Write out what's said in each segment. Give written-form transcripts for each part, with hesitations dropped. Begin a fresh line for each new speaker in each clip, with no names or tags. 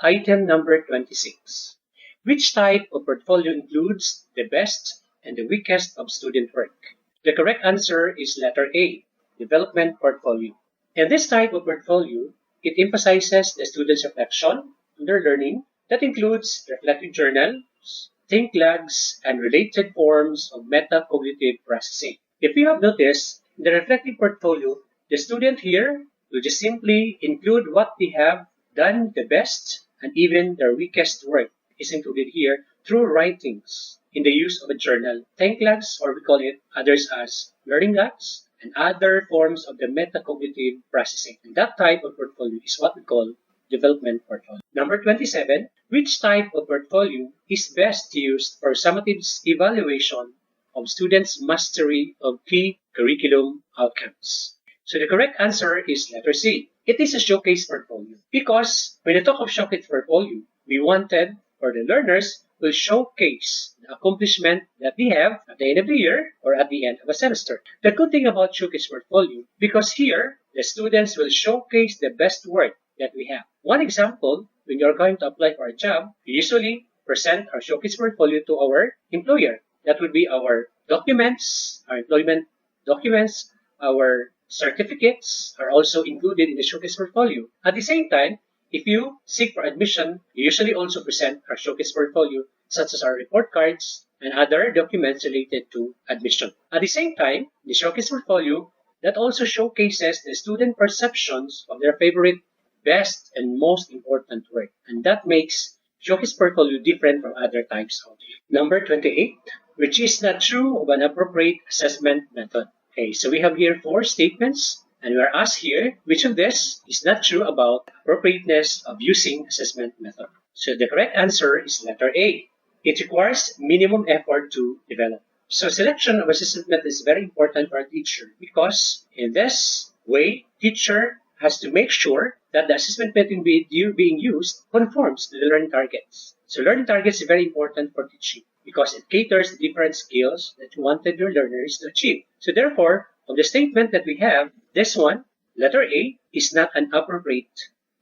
Item number 26. Which type of portfolio includes the best and the weakest of student work? The correct answer is letter A, development portfolio. In this type of portfolio, it emphasizes the student's reflection on their learning. That includes reflective journals, think logs, and related forms of metacognitive processing. If you have noticed, in the reflective portfolio, the student here will just simply include what they have done the best and even their weakest work is included here through writings in the use of a journal, think logs, or we call it others as learning logs, and other forms of the metacognitive processing. And that type of portfolio is what we call development portfolio. Number 27, which type of portfolio is best used for summative evaluation of students' mastery of key curriculum outcomes? So the correct answer is letter C. It is a showcase portfolio because when we talk of showcase portfolio, we wanted for the learners will showcase the accomplishment that they have at the end of the year or at the end of a semester. The good thing about showcase portfolio, because here the students will showcase the best work that we have. One example, when you're going to apply for a job, we usually present our showcase portfolio to our employer. That would be our documents, our employment documents, our certificates are also included in the showcase portfolio. At the same time, if you seek for admission, we usually also present our showcase portfolio, such as our report cards and other documents related to admission. At the same time, the showcase portfolio that also showcases the student perceptions of their favorite, best, and most important work. And that makes showcase portfolio different from other types of. Number 28, which is not true of an appropriate assessment method. Okay, so we have here 4 statements, and we are asked here which of this is not true about appropriateness of using assessment method. So the correct answer is letter A. It requires minimum effort to develop. So selection of assessment method is very important for a teacher because in this way, teacher has to make sure that the assessment method being used conforms to the learning targets. So learning targets is very important for teaching because it caters to different skills that you wanted your learners to achieve. So therefore, of the statement that we have, this one, letter A, is not an appropriate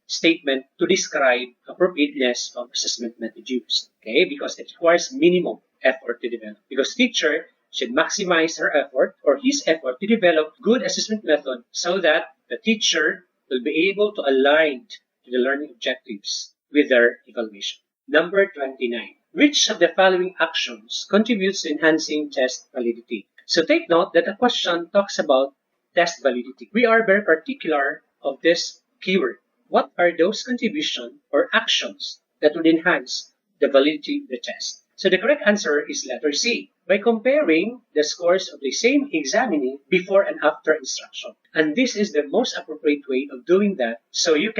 statement to describe appropriateness of assessment method used. Okay, because it requires minimum effort to develop. Because teacher should maximize her effort or his effort to develop good assessment method so that the teacher will be able to align to the learning objectives with their evaluation. Number 29. Which of the following actions contributes to enhancing test validity? So take note that the question talks about test validity. We are very particular of this keyword. What are those contributions or actions that would enhance the validity of the test? So the correct answer is letter C. By comparing the scores of the same examinee before and after instruction. And this is the most appropriate way of doing that. So you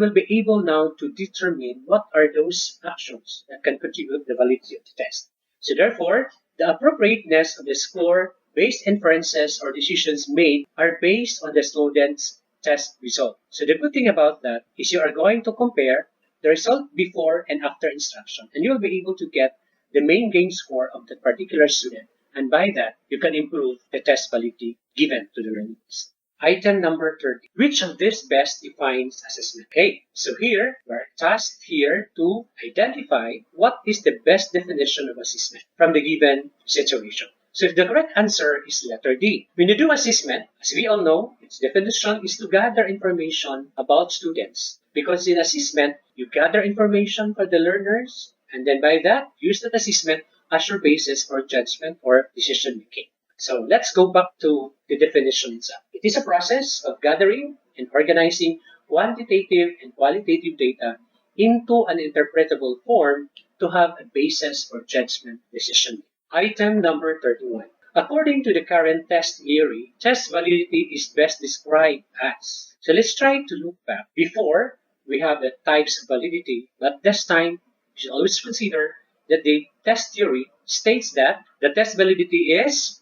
will be able now to determine what are those actions that can contribute to the validity of the test. So therefore, the appropriateness of the score-based inferences or decisions made are based on the student's test result. So the good thing about that is you are going to compare the result before and after instruction, and you'll be able to get the main gain score of that particular student. And by that, you can improve the test validity given to the learners. Item number 30. Which of this best defines assessment? Okay, so here, we're tasked here to identify what is the best definition of assessment from the given situation. So if the correct answer is letter D. When you do assessment, as we all know, its definition is to gather information about students. Because in assessment, you gather information for the learners, and then by that, use that assessment as your basis for judgment or decision making. So let's go back to the definition itself. It is a process of gathering and organizing quantitative and qualitative data into an interpretable form to have a basis for judgment decision. Item number 31. According to the current test theory, test validity is best described as. So let's try to look back. Before, we have the types of validity, but this time, you should always consider that the test theory states that the test validity is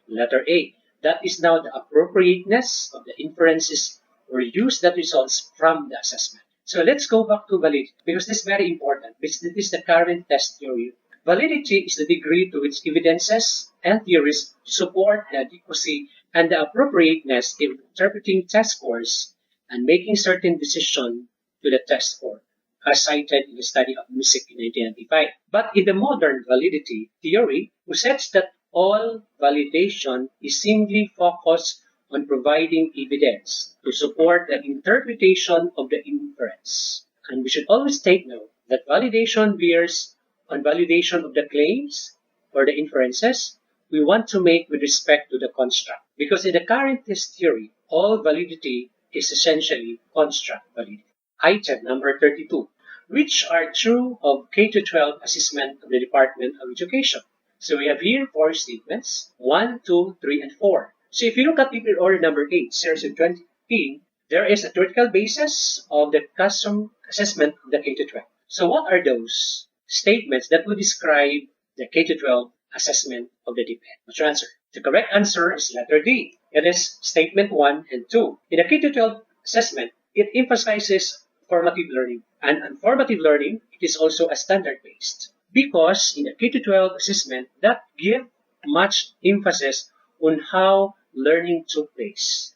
letter A. That is now the appropriateness of the inferences or use that results from the assessment. So let's go back to validity because this is very important. This is the current test theory. Validity is the degree to which evidences and theories support the adequacy and the appropriateness in interpreting test scores and making certain decisions to the test score. as cited in the study of music in 1995. But in the modern validity theory, posits that all validation is singly focused on providing evidence to support the interpretation of the inference. And we should always take note that validation bears on validation of the claims or the inferences we want to make with respect to the construct. Because in the current test theory, all validity is essentially construct validity. Item number 32. Which are true of K-12 assessment of the Department of Education? So we have here 4 statements, 1, 2, 3, and 4. So if you look at paper order number 8, series of 2015, there is a theoretical basis of the custom assessment of the K-12. So what are those statements that would describe the K-12 assessment of the DepEd? What's your answer? The correct answer is letter D. It is statement 1 and 2. In the K-12 assessment, it emphasizes formative learning. And in formative learning, it is also a standard-based. Because in the K-12 assessment, that give much emphasis on how learning took place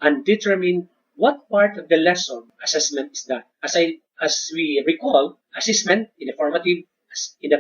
and determine what part of the lesson assessment is done. As we recall, assessment in the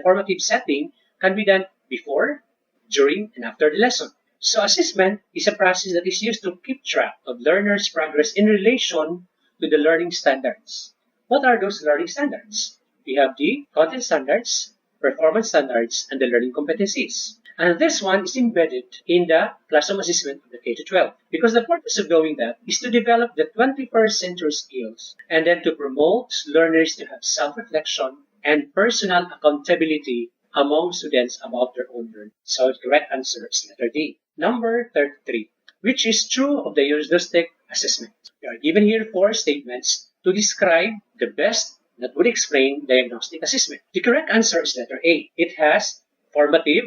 formative setting can be done before, during, and after the lesson. So assessment is a process that is used to keep track of learners' progress in relation to the learning standards. What are those learning standards? We have the content standards, performance standards, and the learning competencies. And this one is embedded in the classroom assessment of the K-12 because the purpose of doing that is to develop the 21st century skills and then to promote learners to have self-reflection and personal accountability among students about their own learning. So the correct answer is letter D. Number 33. Which is true of the diagnostic assessment? We are given here 4 statements to describe the best that would explain diagnostic assessment. The correct answer is letter A. It has formative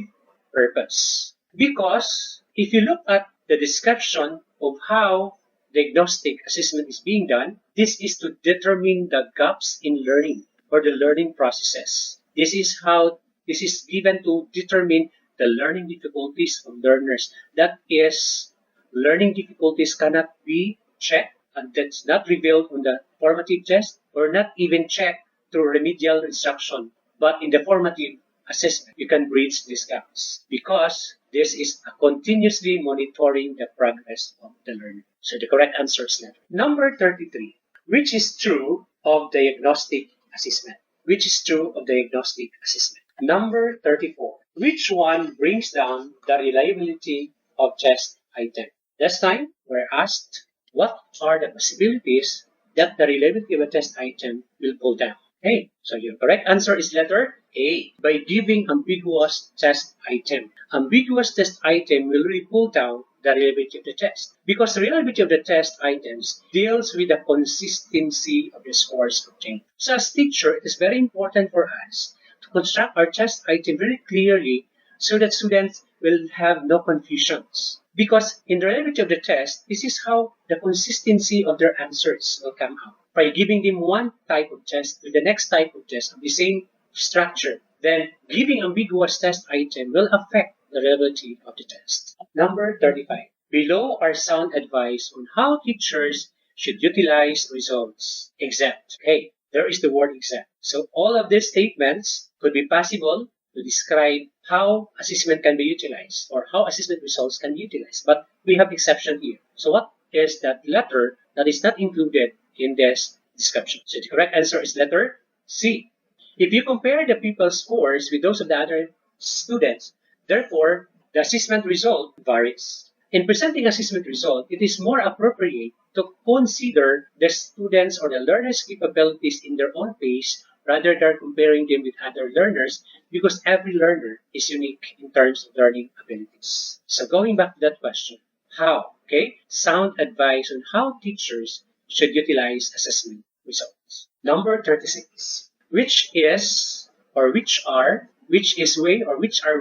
purpose. Because if you look at the description of how diagnostic assessment is being done, this is to determine the gaps in learning or the learning processes. This is given to determine the learning difficulties of learners. That is, learning difficulties cannot be checked and that's not revealed on the formative test or not even checked through remedial instruction. But in the formative assessment, you can bridge these gaps because this is a continuously monitoring the progress of the learner. So the correct answer is letter. Number 33. Which is true of diagnostic assessment? Which is true of diagnostic assessment? Number 34. Which one brings down the reliability of test item? This time, we're asked, what are the possibilities that the reliability of a test item will pull down? Okay, so your correct answer is letter A. By giving ambiguous test item. Ambiguous test item will really pull down the reliability of the test. Because the reliability of the test items deals with the consistency of the scores obtained. So as teacher, it is very important for us to construct our test item very clearly so that students will have no confusions. Because in the reliability of the test, this is how the consistency of their answers will come out. By giving them one type of test to the next type of test of the same structure, then giving ambiguous test item will affect the reliability of the test. Number 35. Below are sound advice on how teachers should utilize results. Except, okay, there is the word except. So all of these statements could be possible to describe how assessment can be utilized or how assessment results can be utilized. But we have exception here. So what is that letter that is not included in this description? So the correct answer is letter C. If you compare the pupils' scores with those of the other students, therefore, the assessment result varies. In presenting assessment result, it is more appropriate to consider the students or the learners' capabilities in their own pace rather than comparing them with other learners because every learner is unique in terms of learning abilities. So going back to that question, how? Okay, sound advice on how teachers should utilize assessment results. Number 36. Which are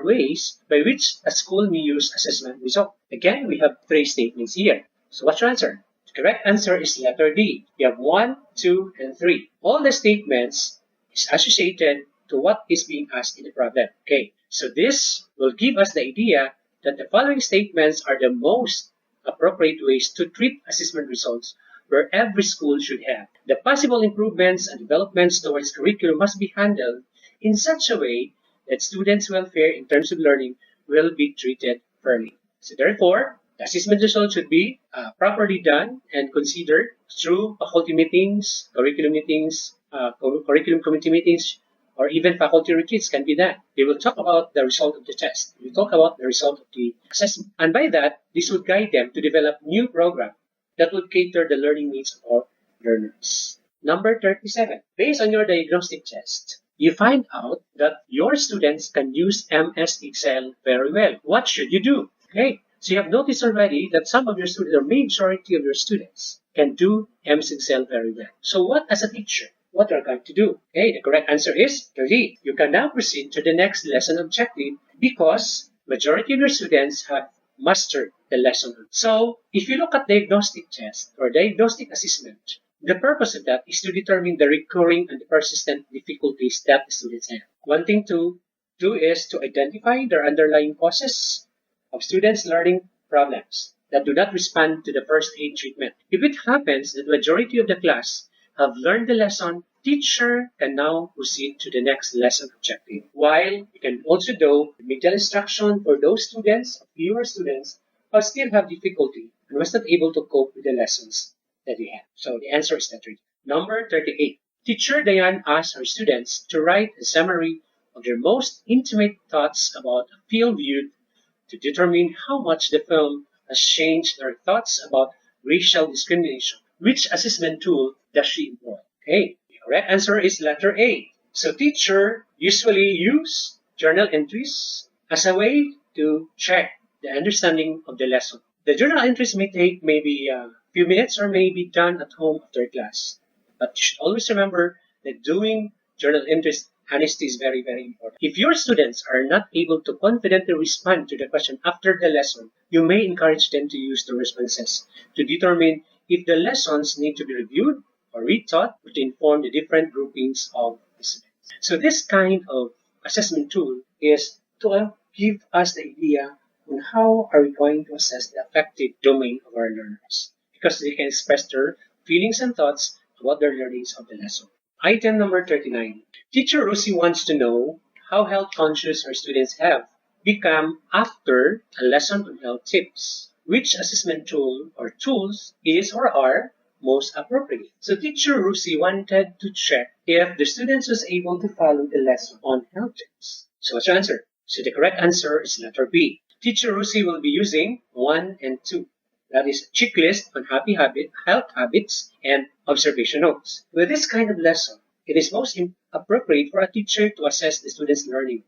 ways by which a school may use assessment result? Again, we have 3 statements here. So what's your answer? The correct answer is letter D. You have 1, 2, and 3. All the statements is associated to what is being asked in the problem. Okay, so this will give us the idea that the following statements are the most appropriate ways to treat assessment results where every school should have. The possible improvements and developments towards curriculum must be handled in such a way that students' welfare in terms of learning will be treated fairly. So therefore, the assessment results should be properly done and considered through faculty meetings, curriculum committee meetings, or even faculty retreats can be done. They will talk about the result of the test. They will talk about the result of the assessment. And by that, this would guide them to develop new programs that would cater the learning needs of our learners. Number 37. Based on your diagnostic test, you find out that your students can use MS Excel very well. What should you do? Okay, so you have noticed already that some of your students, or majority of your students, can do MS Excel very well. So what, as a teacher, what you are going to do? Okay, the correct answer is 30. You can now proceed to the next lesson objective because majority of your students have mastered the lesson. So if you look at diagnostic test or diagnostic assessment, the purpose of that is to determine the recurring and the persistent difficulties that the students have. One thing to do is to identify their underlying causes of students' learning problems that do not respond to the first aid treatment. If it happens that the majority of the class have learned the lesson, teacher can now proceed to the next lesson objective. While you can also do remedial instruction for those students, fewer students, who still have difficulty and was not able to cope with the lessons that we have. So the answer is that. Number 38. Teacher Diane asked her students to write a summary of their most intimate thoughts about a film viewed to determine how much the film has changed their thoughts about racial discrimination. Which assessment tool does she employ? Okay, the correct answer is letter A. So teacher usually use journal entries as a way to check the understanding of the lesson. The journal entries may take maybe a few minutes or may be done at home after class. But you should always remember that doing journal entries honesty is very, very important. If your students are not able to confidently respond to the question after the lesson, you may encourage them to use the responses to determine if the lessons need to be reviewed or retaught to inform the different groupings of the students. So this kind of assessment tool is to give us the idea on how are we going to assess the affective domain of our learners, because they can express their feelings and thoughts about their learnings of the lesson. Item number 39. Teacher Rosie wants to know how health conscious her students have become after a lesson on health tips. Which assessment tool or tools is or are most appropriate? So teacher Rosie wanted to check if the students was able to follow the lesson on health tips. So what's your answer? So the correct answer is letter B. Teacher Rosie will be using 1 and 2. That is a checklist on health habits, and observation notes. With this kind of lesson, it is most appropriate for a teacher to assess the students' learning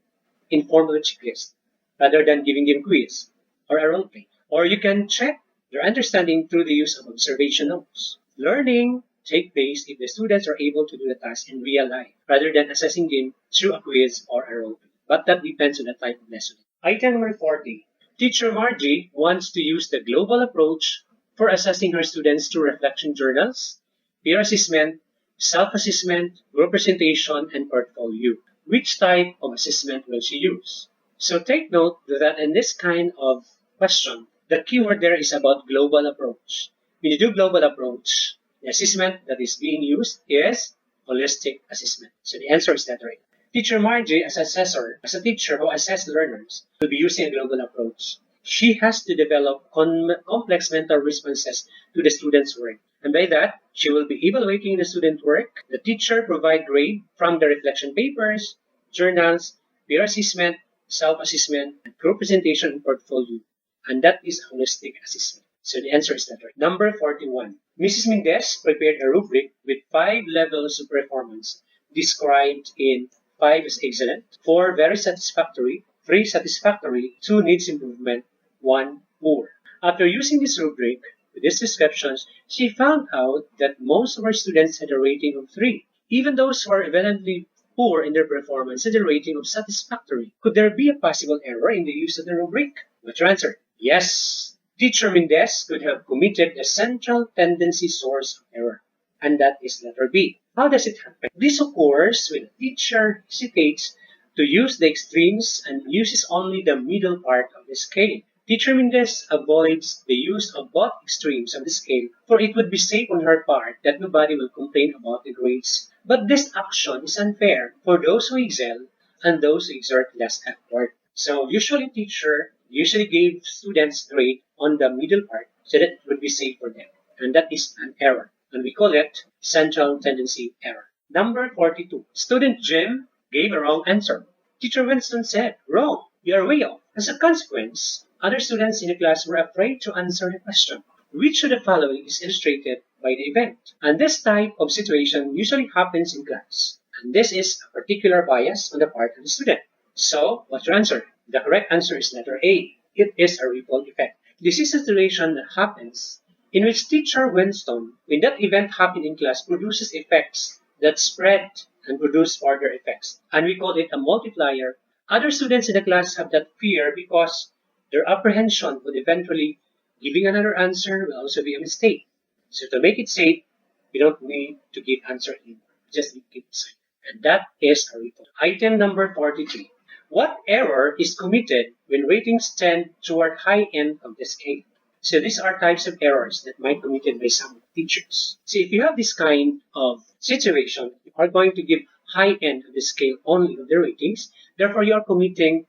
in form of a checklist rather than giving them quiz or a role play. Or you can check their understanding through the use of observation notes. Learning takes place if the students are able to do the task in real life rather than assessing them through a quiz or a role play. But that depends on the type of lesson. Item number 40. Teacher Margie wants to use the global approach for assessing her students through reflection journals, peer assessment, self-assessment, group presentation, and portfolio. Which type of assessment will she use? So take note that in this kind of question, the keyword there is about global approach. When you do global approach, the assessment that is being used is holistic assessment. So the answer is that right. Teacher Margie, as a teacher who assesses learners, will be using a global approach. She has to develop complex mental responses to the student's work. And by that, she will be evaluating the student work. The teacher provide grade from the reflection papers, journals, peer assessment, self-assessment, and group presentation and portfolio. And that is holistic assessment. So the answer is that right. Number 41. Mrs. Mendez prepared a rubric with 5 levels of performance described in 5 is excellent, 4 very satisfactory, 3 satisfactory, 2 needs improvement, 1 poor. After using this rubric with these descriptions, she found out that most of her students had a rating of 3. Even those who are evidently poor in their performance had a rating of satisfactory. Could there be a possible error in the use of the rubric? What's your answer? Yes. Teacher Mendez could have committed the central tendency source of error, and that is letter B. How does it happen? This occurs when a teacher hesitates to use the extremes and uses only the middle part of the scale. Teacher Mendez avoids the use of both extremes of the scale, for it would be safe on her part that nobody will complain about the grades. But this action is unfair for those who excel and those who exert less effort. So usually teacher usually gave students grade on the middle part so that it would be safe for them. And that is an error. And we call it central tendency error. Number 42. Student Jim gave a wrong answer. Teacher Winston said, wrong, you are way off. As a consequence, other students in the class were afraid to answer the question. Which of the following is illustrated by the event? And this type of situation usually happens in class. And this is a particular bias on the part of the student. So, what's your answer? The correct answer is letter A. It is a ripple effect. This is a situation that happens in which teacher Winston, when that event happened in class, produces effects that spread and produce further effects. And we call it a multiplier. Other students in the class have that fear because their apprehension would eventually giving another answer will also be a mistake. So to make it safe, we don't need to give answer anymore. Just keep it safe. And that is a ripple. Item number 43. What error is committed when ratings tend toward high end of the scale? So these are types of errors that might be committed by some teachers. See, if you have this kind of situation, you are going to give high end of the scale only of the ratings. Therefore, you are committing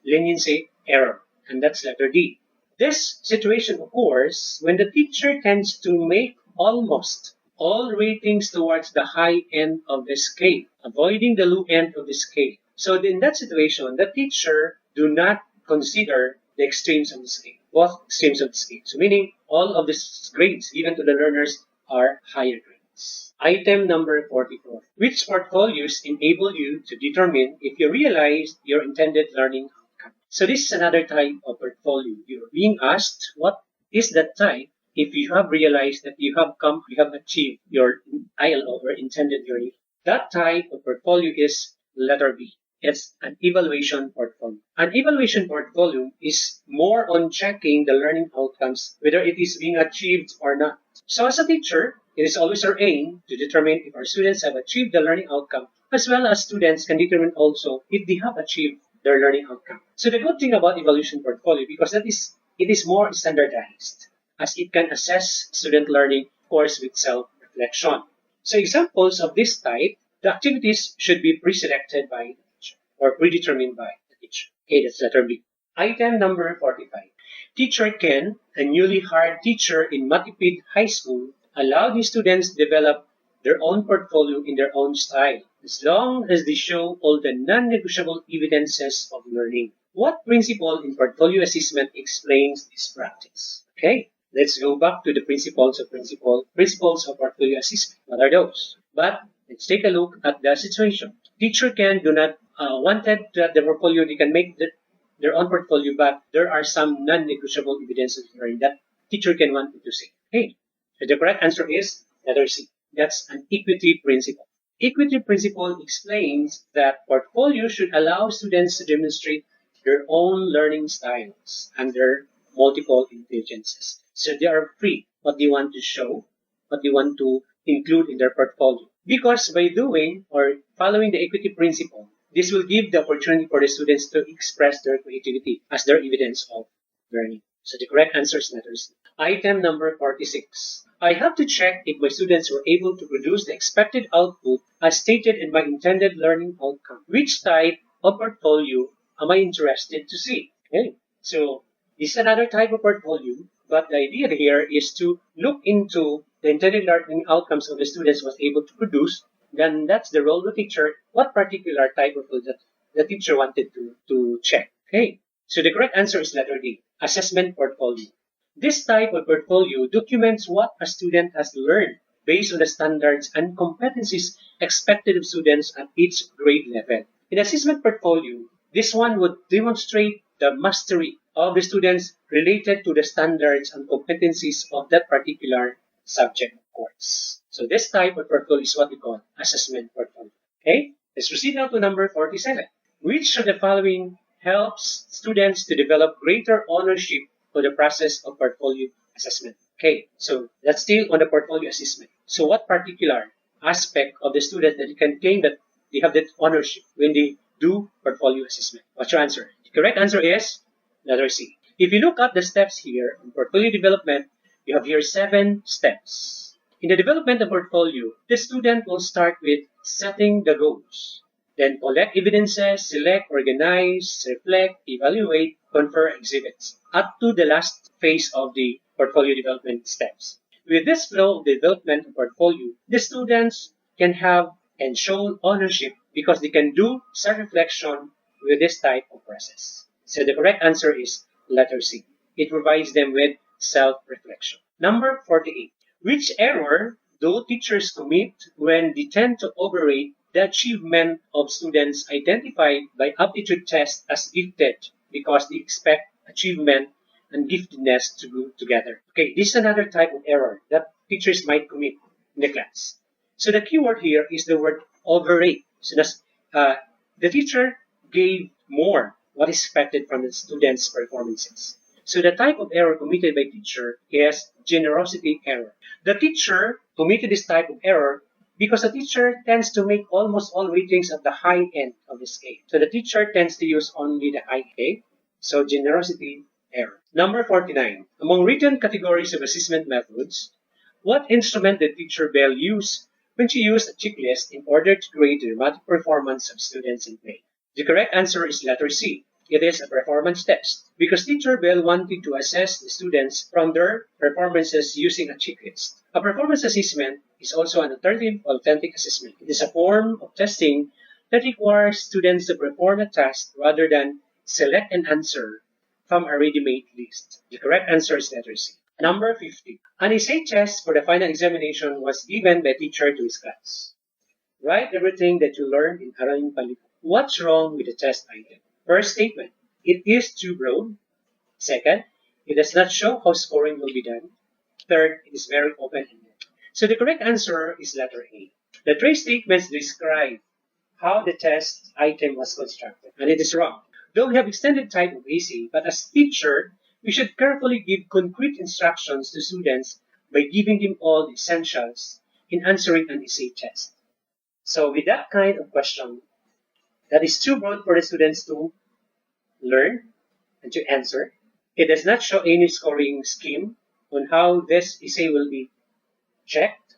leniency error, and that's letter D. This situation occurs when the teacher tends to make almost all ratings towards the high end of the scale, avoiding the low end of the scale. So in that situation, the teacher do not consider the extremes of the scale, both extremes of the scale. So meaning all of these grades given to the learners are higher grades. Item number 44. Which portfolios enable you to determine if you realized your intended learning outcome? So this is another type of portfolio. You're being asked what is that type if you have realized that you have achieved your ILO or intended learning. That type of portfolio is letter B. It's an evaluation portfolio. An evaluation portfolio is more on checking the learning outcomes, whether it is being achieved or not. So as a teacher, it is always our aim to determine if our students have achieved the learning outcome, as well as students can determine also if they have achieved their learning outcome. So the good thing about evaluation portfolio, because it is more standardized, as it can assess student learning, of course, with self-reflection. So examples of this type, the activities should be pre-selected by or predetermined by the teacher. Okay, that's letter B. Item number 45. Teacher Ken, a newly hired teacher in Matipid High School, allowed his students to develop their own portfolio in their own style, as long as they show all the non-negotiable evidences of learning. What principle in portfolio assessment explains this practice? Okay, let's go back to the principles of portfolio assessment. What are those? But let's take a look at the situation. Teacher Ken do not wanted that the portfolio, they can make their own portfolio, but there are some non-negotiable evidences that teacher can want to say. Hey, so the correct answer is letter C. That's an equity principle. Equity principle explains that portfolio should allow students to demonstrate their own learning styles and their multiple intelligences. So they are free what they want to show, what they want to include in their portfolio. Because by doing or following the equity principle, this will give the opportunity for the students to express their creativity as their evidence of learning. So the correct answer is letter C. Item number 46. I have to check if my students were able to produce the expected output as stated in my intended learning outcome. Which type of portfolio am I interested to see? Okay. So this is another type of portfolio, but the idea here is to look into the intended learning outcomes of the students was able to produce. Then that's the role of the teacher, what particular type of that the teacher wanted to check. Okay, so the correct answer is letter D, assessment portfolio. This type of portfolio documents what a student has learned based on the standards and competencies expected of students at each grade level. In assessment portfolio, this one would demonstrate the mastery of the students related to the standards and competencies of that particular subject course. So this type of portfolio is what we call assessment portfolio. Okay, let's proceed now to number 47. Which of the following helps students to develop greater ownership for the process of portfolio assessment? Okay, so that's still on the portfolio assessment. So what particular aspect of the student that you can claim that they have that ownership when they do portfolio assessment? What's your answer? The correct answer is letter C. If you look at the steps here in portfolio development, you have here 7 steps. In the development of portfolio, the student will start with setting the goals. Then collect evidences, select, organize, reflect, evaluate, confer exhibits, up to the last phase of the portfolio development steps. With this flow of development of portfolio, the students can have and show ownership because they can do self-reflection with this type of process. So the correct answer is letter C. It provides them with self-reflection. Number 48. Which error do teachers commit when they tend to overrate the achievement of students identified by aptitude tests as gifted because they expect achievement and giftedness to go together? Okay, this is another type of error that teachers might commit in the class. So the keyword here is the word overrate. So that's, the teacher gave more what is expected from the students' performances. So the type of error committed by teacher is generosity error. The teacher committed this type of error because the teacher tends to make almost all ratings at the high end of the scale. So the teacher tends to use only the high A. So generosity error. Number 49. Among written categories of assessment methods, what instrument did teacher Bell use when she used a checklist in order to grade the dramatic performance of students in play? The correct answer is letter C. It is a performance test because teacher Bell wanted to assess the students from their performances using a checklist. A performance assessment is also an alternative authentic assessment. It is a form of testing that requires students to perform a task rather than select an answer from a ready-made list. The correct answer is letter C. Number 50. An essay test for the final examination was given by a teacher to his class. Write everything that you learned in Araling Palito. What's wrong with the test item? First statement, it is too broad. Second, it does not show how scoring will be done. Third, it is very open-ended. So the correct answer is letter A. The three statements describe how the test item was constructed, and it is wrong. Though we have extended type of essay, but as teacher, we should carefully give concrete instructions to students by giving them all the essentials in answering an essay test. So with that kind of question, that is too broad for the students to learn and to answer. It does not show any scoring scheme on how this essay will be checked,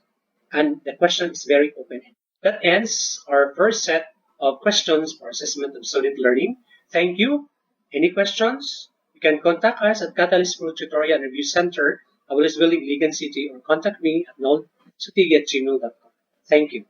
and the question is very open-ended. That ends our first set of questions for assessment of student learning. Thank you. Any questions? You can contact us at Catalyst Pro Tutorial and Review Center, Abuelas Building, Ligan City, or contact me at noelsutigi@gmail.com. Thank you.